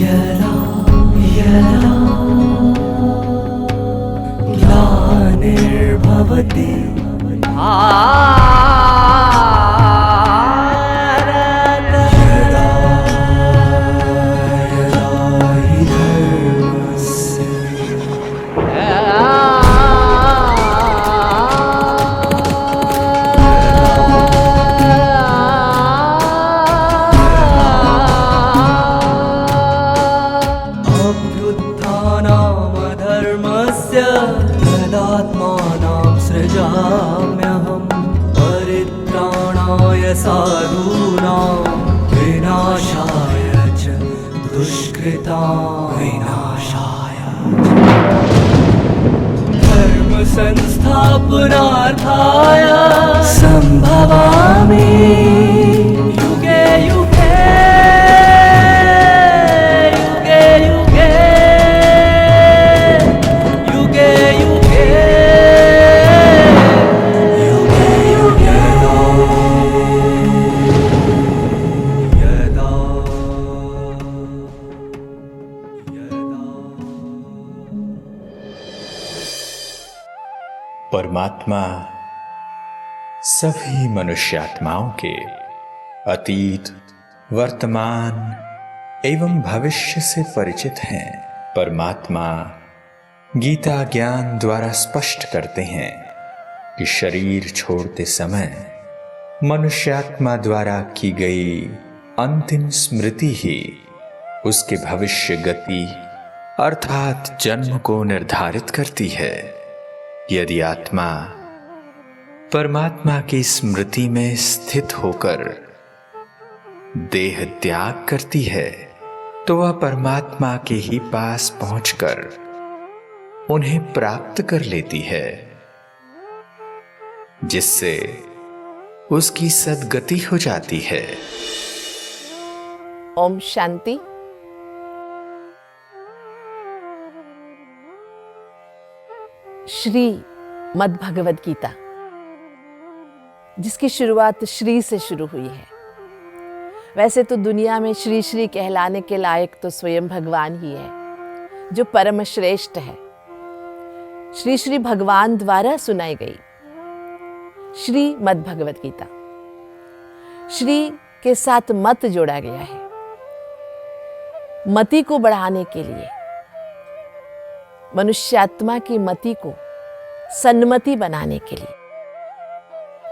यदा यदा ग्लानिर्भवति तदात्मानां सृजाम्यहं परित्राणाय साधूनां विनाशाय च दुष्कृतां विनाशाय धर्म संस्थापनार्थाय संभवामि युगे युगे परमात्मा सभी मनुष्यात्माओं के अतीत, वर्तमान एवं भविष्य से परिचित हैं। परमात्मा गीता ज्ञान द्वारा स्पष्ट करते हैं कि शरीर छोड़ते समय मनुष्यात्मा द्वारा की गई अंतिम स्मृति ही उसके भविष्य गति अर्थात जन्म को निर्धारित करती है। यदि आत्मा परमात्मा की स्मृति में स्थित होकर देह त्याग करती है तो वह परमात्मा के ही पास पहुंचकर उन्हें प्राप्त कर लेती है, जिससे उसकी सद्गति हो जाती है। ओम शांति। श्री मद् भगवद गीता, जिसकी शुरुआत श्री से शुरू हुई है। वैसे तो दुनिया में श्री श्री कहलाने के लायक तो स्वयं भगवान ही है, जो परम श्रेष्ठ है। श्री श्री भगवान द्वारा सुनाई गई श्री मद् भगवद गीता। श्री के साथ मत जोड़ा गया है, मति को बढ़ाने के लिए, मनुष्यात्मा की मति को सन्मति बनाने के लिए।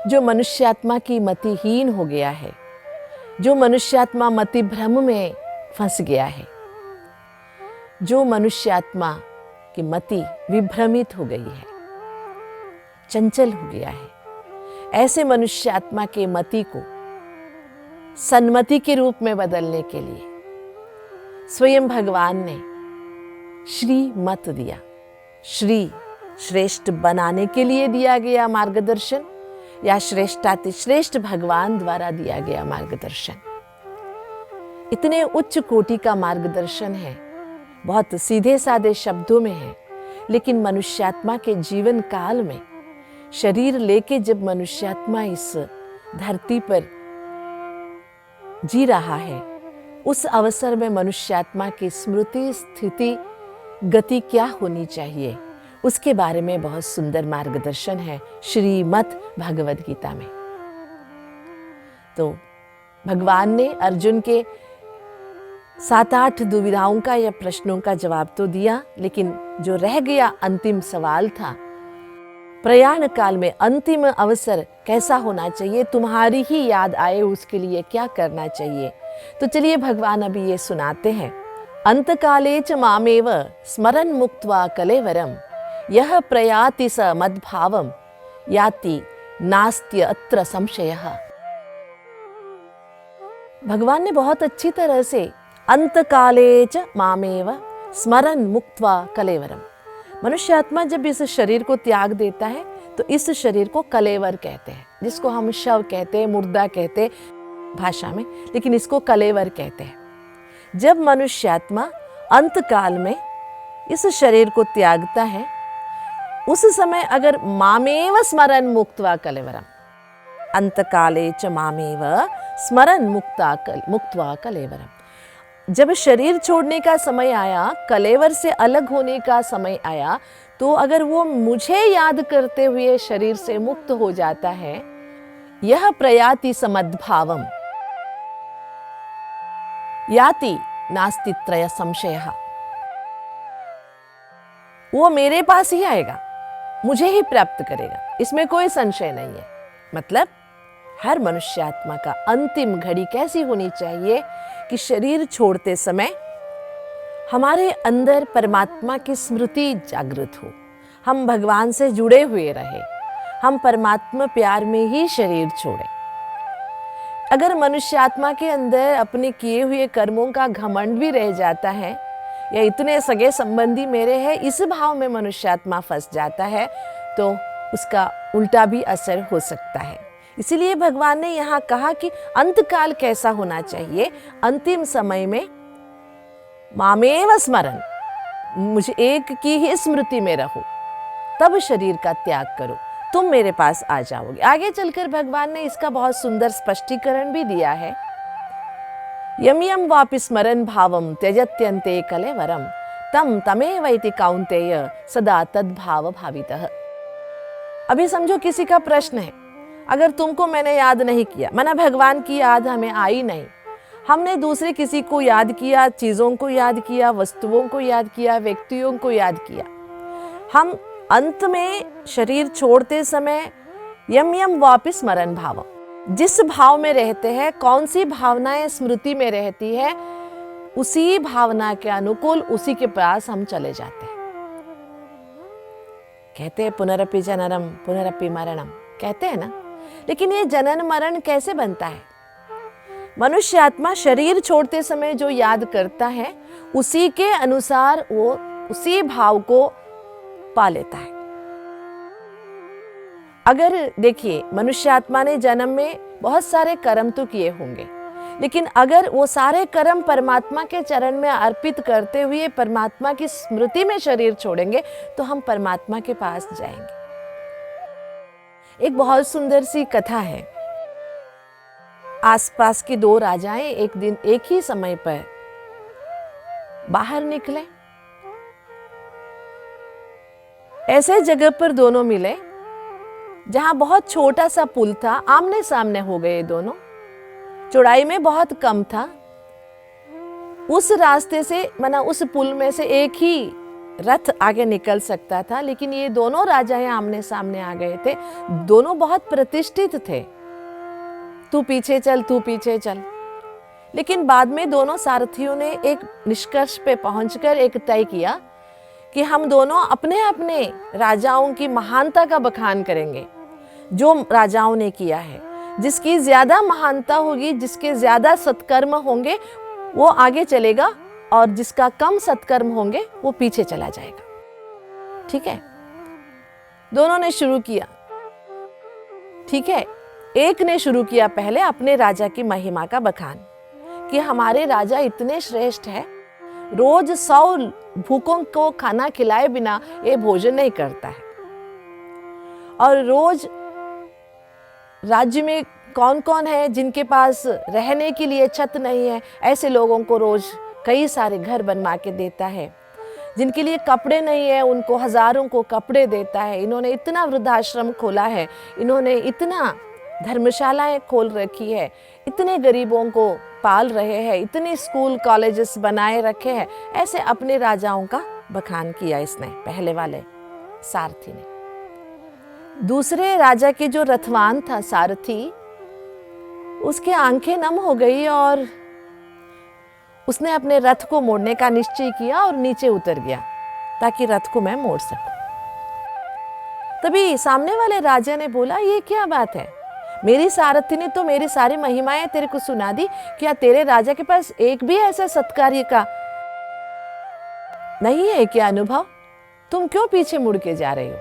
जो मनुष्यात्मा की मतिहीन हो गया है, जो मनुष्यात्मा मति भ्रम में फंस गया है, जो मनुष्यात्मा की मति विभ्रमित हो गई है, चंचल हो गया है, ऐसे मनुष्यात्मा के मति को सन्मति के रूप में बदलने के लिए स्वयं भगवान ने श्री मत दिया। श्री श्रेष्ठ बनाने के लिए दिया गया मार्गदर्शन, या श्रेष्ठातिश्रेष्ठ भगवान द्वारा दिया गया मार्गदर्शन। इतने उच्च कोटि का मार्गदर्शन है, बहुत सीधे साधे शब्दों में है, लेकिन मनुष्यात्मा के जीवन काल में शरीर लेके जब मनुष्यात्मा इस धरती पर जी रहा है, उस अवसर में मनुष्यात्मा की स्मृति, स्थिति, गति क्या होनी चाहिए, उसके बारे में बहुत सुंदर मार्गदर्शन है श्रीमद् भगवद गीता में। तो भगवान ने अर्जुन के 7-8 दुविधाओं का या प्रश्नों का जवाब तो दिया, लेकिन जो रह गया अंतिम सवाल था, प्रयाण काल में अंतिम अवसर कैसा होना चाहिए, तुम्हारी ही याद आए उसके लिए क्या करना चाहिए। तो चलिए भगवान अभी ये सुनाते हैं। अंतकाले च मामेव स्मरन् मुक्त्वा कलेवरम यह प्रयाति स मद्भावम याति नास्त्य अत्र संशयः। भगवान ने बहुत अच्छी तरह से अंतकाले च मामेव स्मरन् मुक्त्वा कलेवरम, मनुष्य आत्मा जब इस शरीर को त्याग देता है तो इस शरीर को कलेवर कहते हैं, जिसको हम शव कहते हैं, मुर्दा कहते हैं भाषा में, लेकिन इसको कलेवर कहते हैं। जब मनुष्यात्मा अंतकाल में इस शरीर को त्यागता है, उस समय अगर मामेव स्मरन् मुक्त्वा कलेवरम, अंतकाले च मामेव स्मरन् मुक्त्वा कलेवरम, जब शरीर छोड़ने का समय आया, कलेवर से अलग होने का समय आया, तो अगर वो मुझे याद करते हुए शरीर से मुक्त हो जाता है, यह प्रयाति समद्भावम याति नास्ति त्रय संशयः, वो मेरे पास ही आएगा, मुझे ही प्राप्त करेगा, इसमें कोई संशय नहीं है। मतलब हर मनुष्यात्मा का अंतिम घड़ी कैसी होनी चाहिए कि शरीर छोड़ते समय हमारे अंदर परमात्मा की स्मृति जागृत हो, हम भगवान से जुड़े हुए रहे, हम परमात्मा प्यार में ही शरीर छोड़ें। अगर मनुष्यात्मा के अंदर अपने किए हुए कर्मों का घमंड भी रह जाता है, या इतने सगे संबंधी मेरे हैं, इस भाव में मनुष्यात्मा फंस जाता है, तो उसका उल्टा भी असर हो सकता है। इसीलिए भगवान ने यहाँ कहा कि अंतकाल कैसा होना चाहिए, अंतिम समय में मामेव स्मरण, मुझे एक की ही स्मृति में रहो, तब शरीर का त्याग करो, तुम मेरे पास आ जाओगे। आगे चलकर भगवान ने इसका बहुत सुंदर स्पष्टीकरण भी दिया है। यम यम वापि स्मरन् भावम त्यजत्यन्ते कलेवरम तम तमेवैति कौन्तेय सदा तद्भाव भावितः। अभी समझो किसी का प्रश्न है, अगर तुमको मैंने याद नहीं किया, माना भगवान की याद हमें आई नहीं, हमने दूसरे किसी को याद किया, चीज़ों को याद किया, वस्तुओं को याद किया, व्यक्तियों को याद किया, हम अंत में शरीर छोड़ते समय यम यम वापि स्मरण भावम, जिस भाव में रहते हैं, कौन सी भावनाएं स्मृति में रहती है, उसी भावना के अनुकूल उसी के पास हम चले जाते हैं। कहते हैं पुनरपि जननम पुनरपि मरणम, कहते हैं ना, लेकिन ये जनन मरण कैसे बनता है? मनुष्य आत्मा शरीर छोड़ते समय जो याद करता है, उसी के अनुसार वो उसी भाव को पा लेता है। अगर देखिए, मनुष्य आत्मा ने जन्म में बहुत सारे कर्म तो किए होंगे, लेकिन अगर वो सारे कर्म परमात्मा के चरण में अर्पित करते हुए परमात्मा की स्मृति में शरीर छोड़ेंगे, तो हम परमात्मा के पास जाएंगे। एक बहुत सुंदर सी कथा है। आसपास के दो राजाएं एक दिन एक ही समय पर बाहर निकले। ऐसे जगह पर दोनों मिले जहां बहुत छोटा सा पुल था, आमने सामने हो गए दोनों, चौड़ाई में बहुत कम था। उस रास्ते से, माना उस पुल में से एक ही रथ आगे निकल सकता था, लेकिन ये दोनों राजाएं आमने सामने आ गए थे। दोनों बहुत प्रतिष्ठित थे, तू पीछे चल, तू पीछे चल। लेकिन बाद में दोनों सारथियों ने एक निष्कर्ष पे पहुंचकर एक तय किया कि हम दोनों अपने अपने राजाओं की महानता का बखान करेंगे, जो राजाओं ने किया है। जिसकी ज्यादा महानता होगी, जिसके ज्यादा सत्कर्म होंगे, वो आगे चलेगा, और जिसका कम सत्कर्म होंगे वो पीछे चला जाएगा। ठीक है, दोनों ने शुरू किया। ठीक है, एक ने शुरू किया पहले अपने राजा की महिमा का बखान कि हमारे राजा इतने श्रेष्ठ है, रोज 100 भूखों को खाना खिलाए बिना ये भोजन नहीं करता है, और रोज राज्य में कौन कौन है जिनके पास रहने के लिए छत नहीं है, ऐसे लोगों को रोज कई सारे घर बनवा के देता है। जिनके लिए कपड़े नहीं है, उनको हजारों को कपड़े देता है। इन्होंने इतना वृद्धाश्रम खोला है, इन्होंने इतना धर्मशालाएं खोल रखी है, इतने गरीबों को पाल रहे हैं, इतने स्कूल कॉलेजेस बनाए रखे हैं। ऐसे अपने राजाओं का बखान किया इसने, पहले वाले सारथी ने। दूसरे राजा के जो रथवान था सारथी, उसके आंखें नम हो गई और उसने अपने रथ को मोड़ने का निश्चय किया और नीचे उतर गया ताकि रथ को मैं मोड़ सकूं। तभी सामने वाले राजा ने बोला, ये क्या बात है, मेरी सारथी ने तो मेरी सारी महिमाएं तेरे को सुना दी, क्या तेरे राजा के पास एक भी ऐसा सत्कार्य का नहीं है क्या अनुभव? तुम क्यों पीछे मुड़ के जा रहे हो?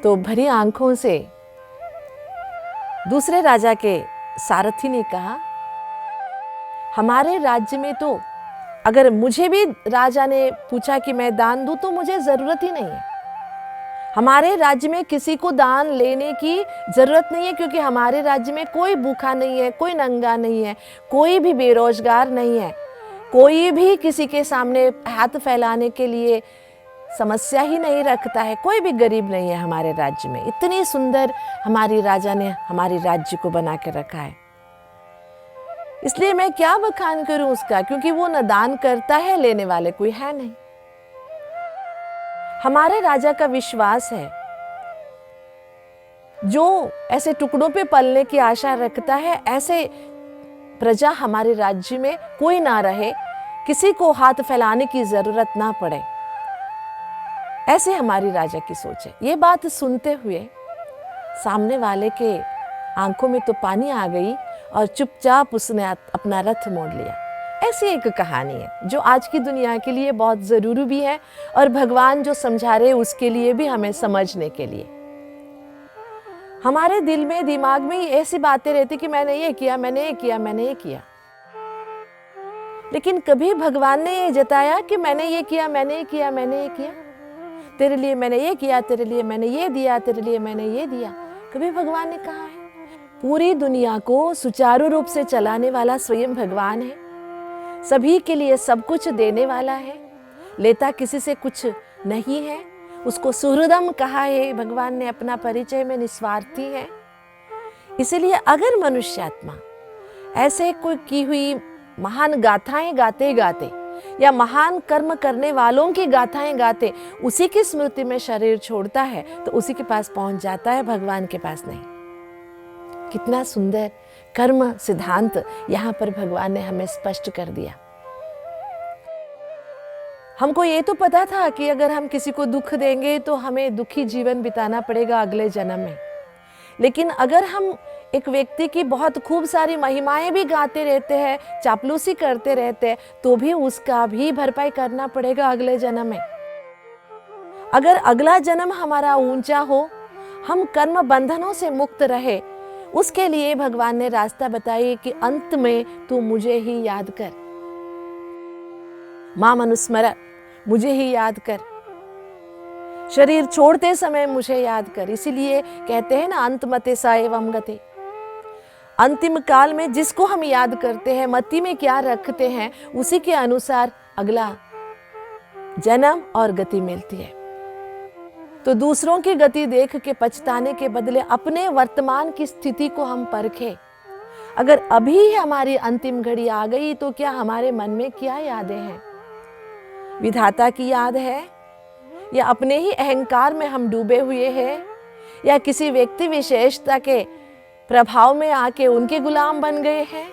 तो भरी आंखों से दूसरे राजा के सारथी ने कहा, हमारे राज्य में तो अगर मुझे भी राजा ने पूछा कि मैं दान दूं तो मुझे जरूरत ही नहीं है। हमारे राज्य में किसी को दान लेने की जरूरत नहीं है, क्योंकि हमारे राज्य में कोई भूखा नहीं है, कोई नंगा नहीं है, कोई भी बेरोजगार नहीं है, कोई भी किसी के सामने हाथ फैलाने के लिए समस्या ही नहीं रखता है, कोई भी गरीब नहीं है हमारे राज्य में। इतनी सुंदर हमारी राजा ने हमारे राज्य को बना के रखा है। इसलिए मैं क्या बखान करूं उसका, क्योंकि वो न दान करता है, लेने वाले कोई है नहीं। हमारे राजा का विश्वास है, जो ऐसे टुकड़ों पे पलने की आशा रखता है, ऐसे प्रजा हमारे राज्य में कोई ना रहे, किसी को हाथ फैलाने की जरूरत ना पड़े, ऐसे हमारी राजा की सोच है। ये बात सुनते हुए सामने वाले के आंखों में तो पानी आ गई और चुपचाप उसने अपना रथ मोड़ लिया। ऐसी एक कहानी है जो आज की दुनिया के लिए बहुत ज़रूरी भी है, और भगवान जो समझा रहे उसके लिए भी, हमें समझने के लिए। हमारे दिल में, दिमाग में ऐसी बातें रहती कि मैंने ये किया, मैंने ये किया, मैंने ये किया, लेकिन कभी भगवान ने ये जताया कि मैंने ये किया, मैंने ये किया, मैंने ये किया, तेरे लिए मैंने ये किया, तेरे लिए मैंने ये दिया, तेरे लिए मैंने ये दिया, कभी भगवान ने कहा है? पूरी दुनिया को सुचारू रूप से चलाने वाला स्वयं भगवान है, सभी के लिए सब कुछ देने वाला है, लेता किसी से कुछ नहीं है, उसको सुहृदम कहा है भगवान ने अपना परिचय में, निस्वार्थी है। इसीलिए अगर मनुष्यात्मा ऐसे कोई की हुई महान गाथाएं गाते गाते या महान कर्म करने वालों की गाथाएं गाते उसी की स्मृति में शरीर छोड़ता है, तो उसी के पास पहुंच जाता है, भगवान के पास नहीं। कितना सुंदर कर्म सिद्धांत यहाँ पर भगवान ने हमें स्पष्ट कर दिया। हमको ये तो पता था कि अगर हम किसी को दुख देंगे तो हमें दुखी जीवन बिताना पड़ेगा अगले जन्म में, लेकिन अगर हम एक व्यक्ति की बहुत खूब सारी महिमाएं भी गाते रहते हैं, चापलूसी करते रहते हैं, तो भी उसका भी भरपाई करना पड़ेगा अगले जन्म में। अगर अगला जन्म हमारा ऊंचा हो, हम कर्म बंधनों से मुक्त रहे, उसके लिए भगवान ने रास्ता बताई कि अंत में तू मुझे ही याद कर, मां मनुस्मर, मुझे ही याद कर, शरीर छोड़ते समय मुझे याद कर। इसीलिए कहते हैं ना, अंत मते सा एवं गते, अंतिम काल में जिसको हम याद करते हैं, मति में क्या रखते हैं, उसी के अनुसार अगला जन्म और गति मिलती है। तो दूसरों की गति देख के पछताने के बदले अपने वर्तमान की स्थिति को हम परखें। अगर अभी हमारी अंतिम घड़ी आ गई तो क्या हमारे मन में क्या यादें हैं? विधाता की याद है, या अपने ही अहंकार में हम डूबे हुए हैं, या किसी व्यक्ति विशेषता के प्रभाव में आके उनके गुलाम बन गए हैं,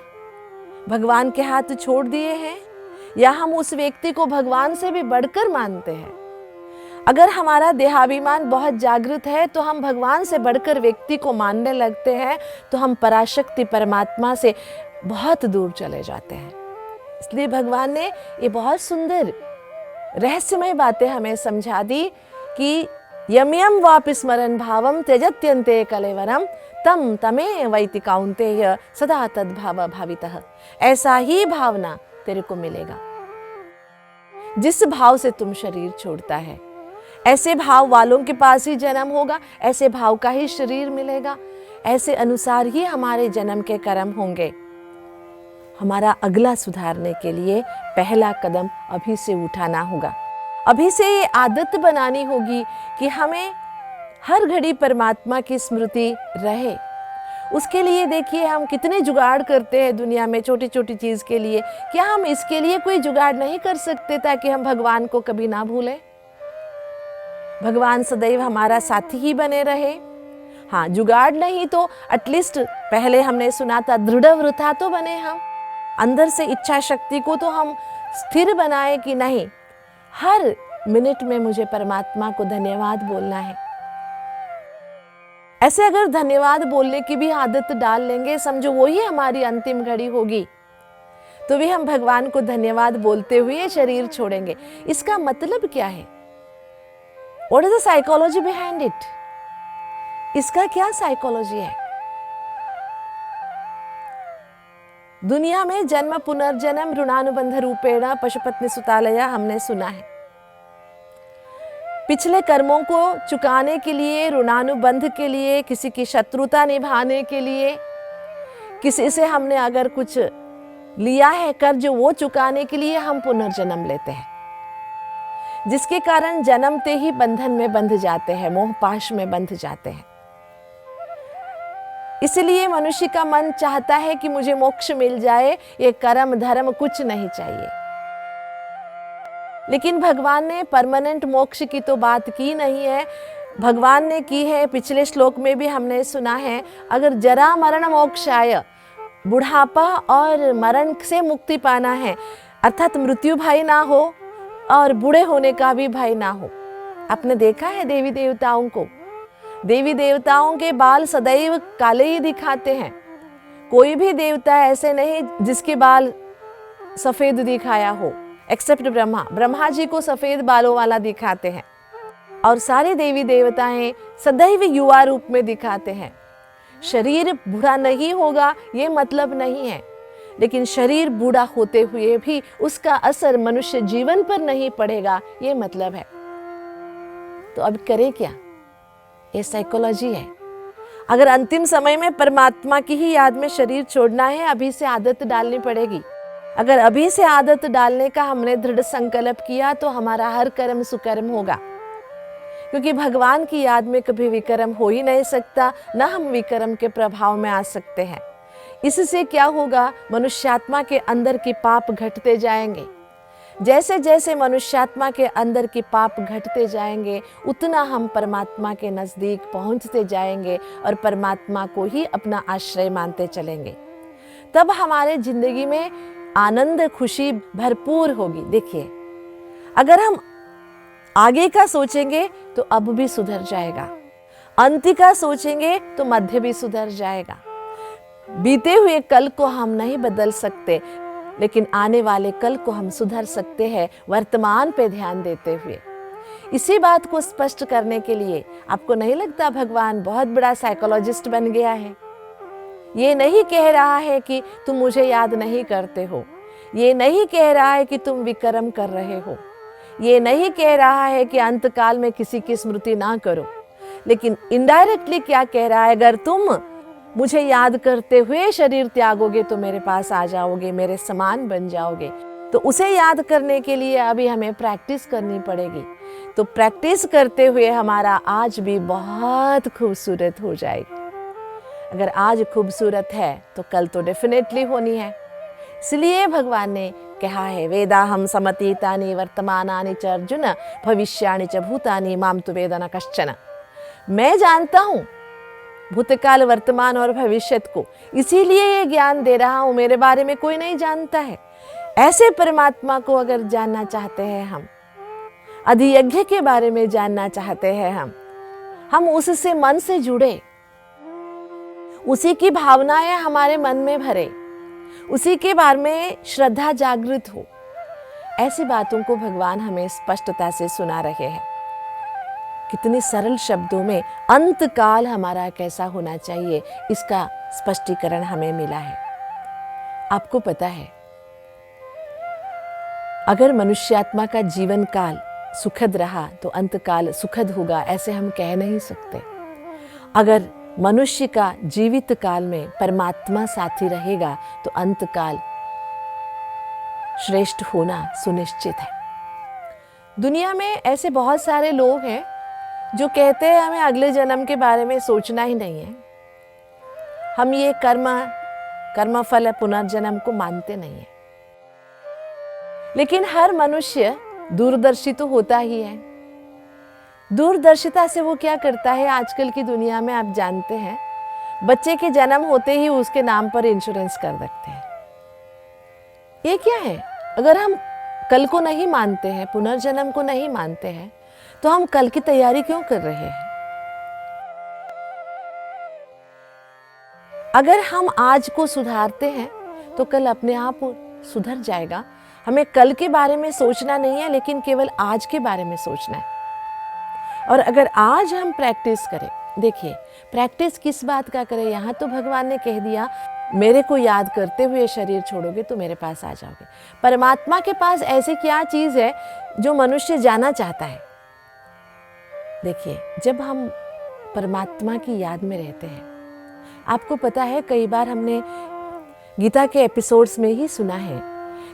भगवान के हाथ छोड़ दिए हैं, या हम उस व्यक्ति को भगवान से भी बढ़कर मानते हैं। अगर हमारा देहाभिमान बहुत जागृत है तो हम भगवान से बढ़कर व्यक्ति को मानने लगते हैं, तो हम पराशक्ति परमात्मा से बहुत दूर चले जाते हैं। इसलिए भगवान ने ये बहुत सुंदर रहस्यमय बातें हमें समझा दी कि यम यम वापि स्मरण भावम त्यजत्यन्ते कलेवरम तम तमे वैति कौन्तेय सदा तद्भाव भावितः। ऐसा ही भावना तेरे को मिलेगा जिस भाव से तुम शरीर छोड़ता है, ऐसे भाव वालों के पास ही जन्म होगा, ऐसे भाव का ही शरीर मिलेगा, ऐसे अनुसार ही हमारे जन्म के कर्म होंगे। हमारा अगला सुधारने के लिए पहला कदम अभी से उठाना होगा। अभी से ये आदत बनानी होगी कि हमें हर घड़ी परमात्मा की स्मृति रहे। उसके लिए देखिए हम कितने जुगाड़ करते हैं दुनिया में छोटी छोटी चीज़ के लिए। क्या हम इसके लिए कोई जुगाड़ नहीं कर सकते ताकि हम भगवान को कभी ना भूलें? भगवान सदैव हमारा साथी ही बने रहे। हाँ, जुगाड़ नहीं तो एटलीस्ट पहले हमने सुना था दृढ़ वृथा तो बने हम। अंदर से इच्छा शक्ति को तो हम स्थिर बनाए कि नहीं, हर मिनट में मुझे परमात्मा को धन्यवाद बोलना है। ऐसे अगर धन्यवाद बोलने की भी आदत डाल लेंगे, समझो वही हमारी अंतिम घड़ी होगी, तो भी हम भगवान को धन्यवाद बोलते हुए शरीर छोड़ेंगे। इसका मतलब क्या है? What is the psychology behind it? इसका क्या साइकोलॉजी है? दुनिया में जन्म पुनर्जन्म ऋणानुबंध रूपेण पशुपत्नी सुतालया हमने सुना है। पिछले कर्मों को चुकाने के लिए, ऋणानुबंध के लिए, किसी की शत्रुता निभाने के लिए, किसी से हमने अगर कुछ लिया है कर्ज, वो चुकाने के लिए हम पुनर्जन्म लेते हैं, जिसके कारण जन्मते ही बंधन में बंध जाते हैं, मोह पाश में बंध जाते हैं। इसलिए मनुष्य का मन चाहता है कि मुझे मोक्ष मिल जाए, ये कर्म धर्म कुछ नहीं चाहिए। लेकिन भगवान ने परमानेंट मोक्ष की तो बात की नहीं है। भगवान ने की है, पिछले श्लोक में भी हमने सुना है, अगर जरा मरण मोक्षाय, बुढ़ापा और मरण से मुक्ति पाना है, अर्थात मृत्यु भय ना हो और बूढ़े होने का भी भय ना हो। आपने देखा है देवी देवताओं को, देवी देवताओं के बाल सदैव काले ही दिखाते हैं। कोई भी देवता ऐसे नहीं जिसके बाल सफेद दिखाया हो, एक्सेप्ट ब्रह्मा। ब्रह्मा जी को सफेद बालों वाला दिखाते हैं, और सारे देवी देवताएं सदैव युवा रूप में दिखाते हैं। शरीर बूढ़ा नहीं होगा ये मतलब नहीं है, लेकिन शरीर बूढ़ा होते हुए भी उसका असर मनुष्य जीवन पर नहीं पड़ेगा, ये मतलब है। तो अब करें क्या? ये साइकोलॉजी है। अगर अंतिम समय में परमात्मा की ही याद में शरीर छोड़ना है, अभी से आदत डालनी पड़ेगी। अगर अभी से आदत डालने का हमने दृढ़ संकल्प किया तो हमारा हर कर्म सुकर्म होगा, क्योंकि भगवान की याद में कभी विकर्म हो ही नहीं सकता, न हम विकर्म के प्रभाव में आ सकते हैं। इससे क्या होगा? मनुष्यात्मा के अंदर की पाप घटते जाएंगे। जैसे जैसे मनुष्यात्मा के अंदर की पाप घटते जाएंगे, उतना हम परमात्मा के नज़दीक पहुंचते जाएंगे और परमात्मा को ही अपना आश्रय मानते चलेंगे। तब हमारे जिंदगी में आनंद खुशी भरपूर होगी। देखिए, अगर हम आगे का सोचेंगे तो अब भी सुधर जाएगा, अंत का सोचेंगे तो मध्य भी सुधर जाएगा। बीते हुए कल को हम नहीं बदल सकते, लेकिन आने वाले कल को हम सुधर सकते हैं वर्तमान पे ध्यान देते हुए। इसी बात को स्पष्ट करने के लिए आपको नहीं लगता भगवान बहुत बड़ा साइकोलॉजिस्ट बन गया है? ये नहीं कह रहा है कि तुम मुझे याद नहीं करते हो, ये नहीं कह रहा है कि तुम विकर्म कर रहे हो, ये नहीं कह रहा है कि अंतकाल में किसी की स्मृति ना करो, लेकिन इनडायरेक्टली क्या कह रहा है? अगर तुम मुझे याद करते हुए शरीर त्यागोगे तो मेरे पास आ जाओगे, मेरे समान बन जाओगे। तो उसे याद करने के लिए अभी हमें प्रैक्टिस करनी पड़ेगी। तो प्रैक्टिस करते हुए हमारा आज भी बहुत खूबसूरत हो जाएगी। अगर आज खूबसूरत है तो कल तो डेफिनेटली होनी है। इसलिए भगवान ने कहा है, वेदाहम समतीतानि वर्तमानानि च अर्जुन भविष्याणि च भूतानि माम तु वेद न कश्चन। मैं जानता हूँ भूतकाल वर्तमान और भविष्य को, इसीलिए ये ज्ञान दे रहा हूँ, मेरे बारे में कोई नहीं जानता है। ऐसे परमात्मा को अगर जानना चाहते हैं हम, अधियज्ञ के बारे में जानना चाहते हैं हम उससे मन से जुड़े, उसी की भावनाएं हमारे मन में भरे, उसी के बारे में श्रद्धा जागृत हो। ऐसी बातों को भगवान हमें स्पष्टता से सुना रहे हैं। कितने सरल शब्दों में अंतकाल हमारा कैसा होना चाहिए, इसका स्पष्टीकरण हमें मिला है। आपको पता है, अगर मनुष्यात्मा का जीवन काल सुखद रहा तो अंतकाल सुखद होगा, ऐसे हम कह नहीं सकते। अगर मनुष्य का जीवित काल में परमात्मा साथी रहेगा तो अंतकाल श्रेष्ठ होना सुनिश्चित है। दुनिया में ऐसे बहुत सारे लोग हैं जो कहते हैं हमें अगले जन्म के बारे में सोचना ही नहीं है, हम ये कर्म फल पुनर्जन्म को मानते नहीं है। लेकिन हर मनुष्य दूरदर्शी तो होता ही है। दूरदर्शिता से वो क्या करता है, आजकल की दुनिया में आप जानते हैं, बच्चे के जन्म होते ही उसके नाम पर इंश्योरेंस कर रखते हैं। ये क्या है? अगर हम कल को नहीं मानते हैं, पुनर्जन्म को नहीं मानते हैं, तो हम कल की तैयारी क्यों कर रहे हैं? अगर हम आज को सुधारते हैं तो कल अपने आप सुधर जाएगा। हमें कल के बारे में सोचना नहीं है, लेकिन केवल आज के बारे में सोचना है। और अगर आज हम प्रैक्टिस करें, देखिए प्रैक्टिस किस बात का करें, यहाँ तो भगवान ने कह दिया मेरे को याद करते हुए शरीर छोड़ोगे तो मेरे पास आ जाओगे। परमात्मा के पास ऐसी क्या चीज़ है जो मनुष्य जाना चाहता है? देखिए, जब हम परमात्मा की याद में रहते हैं, आपको पता है कई बार हमने गीता के एपिसोड्स में ही सुना है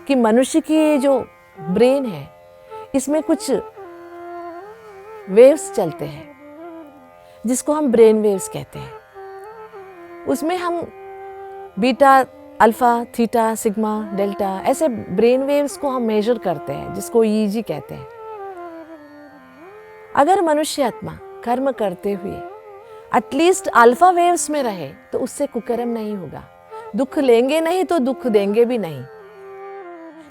कि मनुष्य की जो ब्रेन है इसमें कुछ वेव्स चलते हैं जिसको हम ब्रेन वेव्स कहते हैं। उसमें हम beta, alpha, theta, sigma, delta ऐसे ब्रेन वेव्स को हम मेजर करते हैं जिसको ईईजी कहते हैं। अगर मनुष्य आत्मा कर्म करते हुए एटलीस्ट अल्फा वेव्स में रहे तो उससे कुकर्म नहीं होगा। दुख लेंगे नहीं तो दुख देंगे भी नहीं।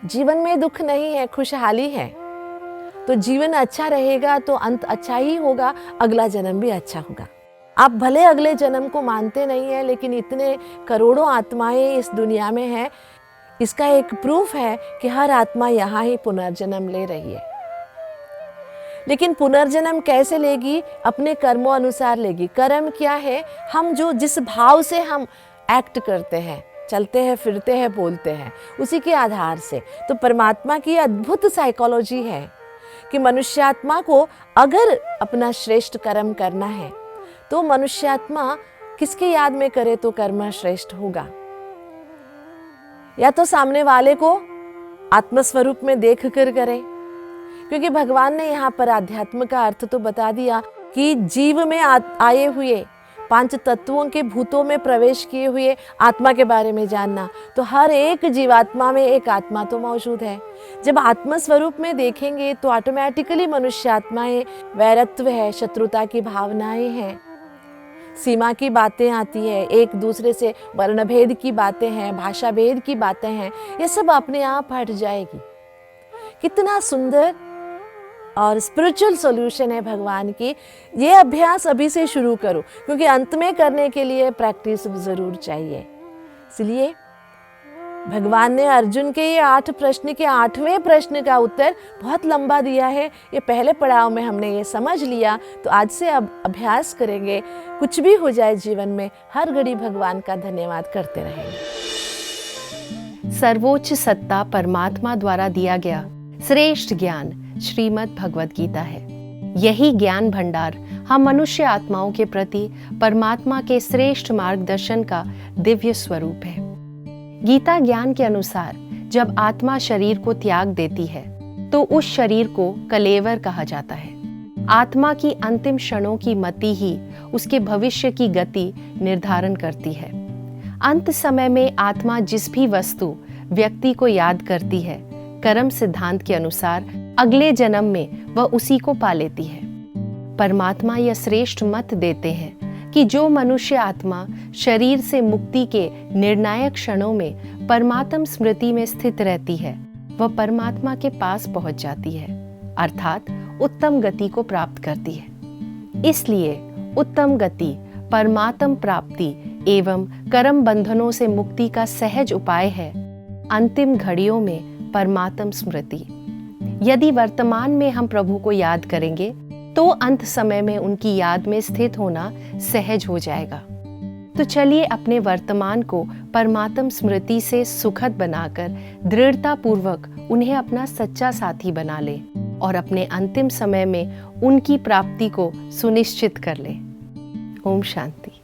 जीवन में दुख नहीं है, खुशहाली है, तो जीवन अच्छा रहेगा तो अंत अच्छा ही होगा, अगला जन्म भी अच्छा होगा। आप भले अगले जन्म को मानते नहीं है, लेकिन इतने करोड़ों आत्माएं इस दुनिया में हैं, इसका एक प्रूफ है कि हर आत्मा यहाँ ही पुनर्जन्म ले रही है। लेकिन पुनर्जन्म कैसे लेगी? अपने कर्मों अनुसार लेगी। कर्म क्या है? हम जो जिस भाव से हम एक्ट करते हैं, चलते हैं, फिरते हैं, बोलते हैं, उसी के आधार से। तो परमात्मा की अद्भुत साइकोलॉजी है कि मनुष्यात्मा को अगर अपना श्रेष्ठ कर्म करना है तो मनुष्यात्मा किसके याद में करे तो कर्म श्रेष्ठ होगा? या तो सामने वाले को आत्मस्वरूप में देख कर करे, क्योंकि भगवान ने यहाँ पर अध्यात्म का अर्थ तो बता दिया कि जीव में आए हुए 5 तत्वों के भूतों में प्रवेश किए हुए आत्मा के बारे में जानना। तो हर एक जीवात्मा में एक आत्मा तो मौजूद है। जब आत्म स्वरूप में देखेंगे तो ऑटोमेटिकली मनुष्य आत्माएं, वैरत्व है, शत्रुता की भावनाएं हैं, सीमा की बातें आती है, एक दूसरे से वर्णभेद की बातें हैं, भाषा भेद की बातें हैं, ये सब अपने आप हट जाएगी। कितना सुंदर और स्पिरिचुअल सॉल्यूशन है भगवान की। ये अभ्यास अभी से शुरू करो, क्योंकि अंत में करने के लिए प्रैक्टिस जरूर चाहिए। इसलिए भगवान ने अर्जुन के ये 8 प्रश्न के 8वें प्रश्न का उत्तर बहुत लंबा दिया है। ये पहले पड़ाव में हमने ये समझ लिया, तो आज से अब अभ्यास करेंगे। कुछ भी हो जाए जीवन में, हर घड़ी भगवान का धन्यवाद करते रहेंगे। सर्वोच्च सत्ता परमात्मा द्वारा दिया गया श्रेष्ठ ज्ञान श्रीमद् भगवद गीता है। यही ज्ञान भंडार हम मनुष्य आत्माओं के प्रति परमात्मा के श्रेष्ठ मार्गदर्शन का दिव्य स्वरूप है। गीता ज्ञान के अनुसार जब आत्मा शरीर को त्याग देती है तो उस शरीर को कलेवर कहा जाता है। आत्मा की अंतिम क्षणों की मति ही उसके भविष्य की गति निर्धारण करती है। अंत समय में आत्मा जिस भी वस्तु, व्यक्ति को याद करती है, कर्म सिद्धांत के अनुसार अगले जन्म में वह उसी को पा लेती है। परमात्मा यह श्रेष्ठ मत देते हैं कि जो मनुष्य आत्मा शरीर से मुक्ति के निर्णायक क्षणों में परमात्म स्मृति में स्थित रहती है, वह परमात्मा के पास पहुंच जाती है, अर्थात उत्तम गति को प्राप्त करती है। इसलिए उत्तम गति, परमात्म प्राप्ति एवं कर्म बंधनों से मुक्ति का सहज उपाय है अंतिम घड़ियों में परमात्म स्मृति। यदि वर्तमान में हम प्रभु को याद करेंगे तो अंत समय में उनकी याद में स्थित होना सहज हो जाएगा। तो चलिए अपने वर्तमान को परमात्म स्मृति से सुखद बनाकर दृढ़ता पूर्वक उन्हें अपना सच्चा साथी बना ले और अपने अंतिम समय में उनकी प्राप्ति को सुनिश्चित कर ले। ओम शांति।